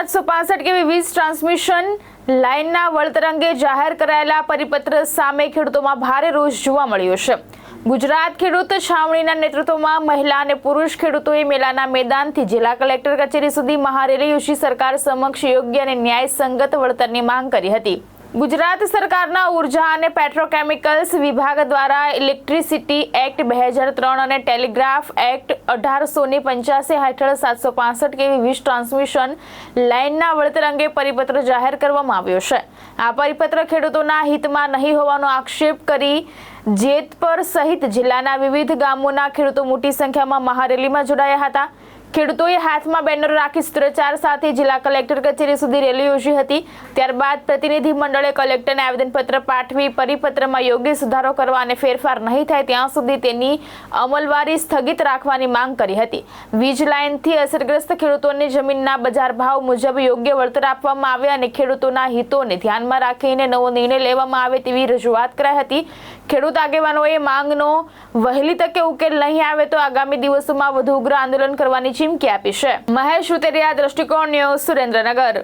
765 કેવી વીજ ટ્રાન્સમિશન લાઇનના વળતર અંગે જાહેર કરાયેલા પરિપત્ર સામે ખેડૂતોમાં ભારે રોષ જોવા મળ્યો છે। ગુજરાત ખેડૂત છાવણીના નેતૃત્વમાં મહિલા અને પુરુષ ખેડૂતોએ મેલાના મેદાનથી જિલ્લા કલેક્ટર કચેરી સુધી મહારેલી યોજી સરકાર સમક્ષ યોગ્ય અને ન્યાયસંગત વળતરની માંગ કરી હતી। ગુજરાત સરકારના ઉર્જા અને પેટ્રોકેમિકલ્સ વિભાગ દ્વારા ઇલેક્ટ્રિસિટી એક્ટ 2003 અને ટેલિગ્રાફ એક્ટ 1885 હેઠળ 765 કેવી વીજ ટ્રાન્સમિશન લાઇનના વળતર અંગે પરિપત્ર જાહેર કરવામાં આવ્યો છે। આ પરિપત્ર ખેડૂતોના હિતમાં નહીં હોવાનો આક્ષેપ કરી જેતપર સહિત જિલ્લાના વિવિધ ગામોના ખેડૂતો મોટી સંખ્યામાં મહારેલીમાં જોડાયા હતા। ખેડૂતોએ હાથમાં બેનરો રાખી સૂત્રોચ્ચાર સાથે જિલ્લા કલેક્ટર કચેરી સુધી રેલી યોજી હતી। ત્યારબાદ પ્રતિનિધિ મંડળે કલેક્ટરને આવેદનપત્ર પાઠવી પરિપત્રમાં યોગ્ય સુધારો કરવા અને ફેરફાર નહીં થાય ત્યાં સુધી તેની અમલવારી સ્થગિત રાખવાની માંગ કરી હતી। વીજ લાઇનથી અસરગ્રસ્ત ખેડૂતોને જમીનના બજાર ભાવ મુજબ યોગ્ય વળતર આપવામાં આવે અને ખેડૂતોના હિતોને ધ્યાનમાં રાખીને નવો નિર્ણય લેવામાં આવે તેવી રજૂઆત કરાઈ હતી। ખેડૂત આગેવાનોએ માંગનો વહેલી તકે ઉકેલ નહીં આવે તો આગામી દિવસોમાં વધુ ઉગ્ર આંદોલન કરવાની ચીમકી આપી છે। મહેશ ઉતેરિયા, દ્રષ્ટિકોણ ન્યૂઝ, સુરેન્દ્રનગર।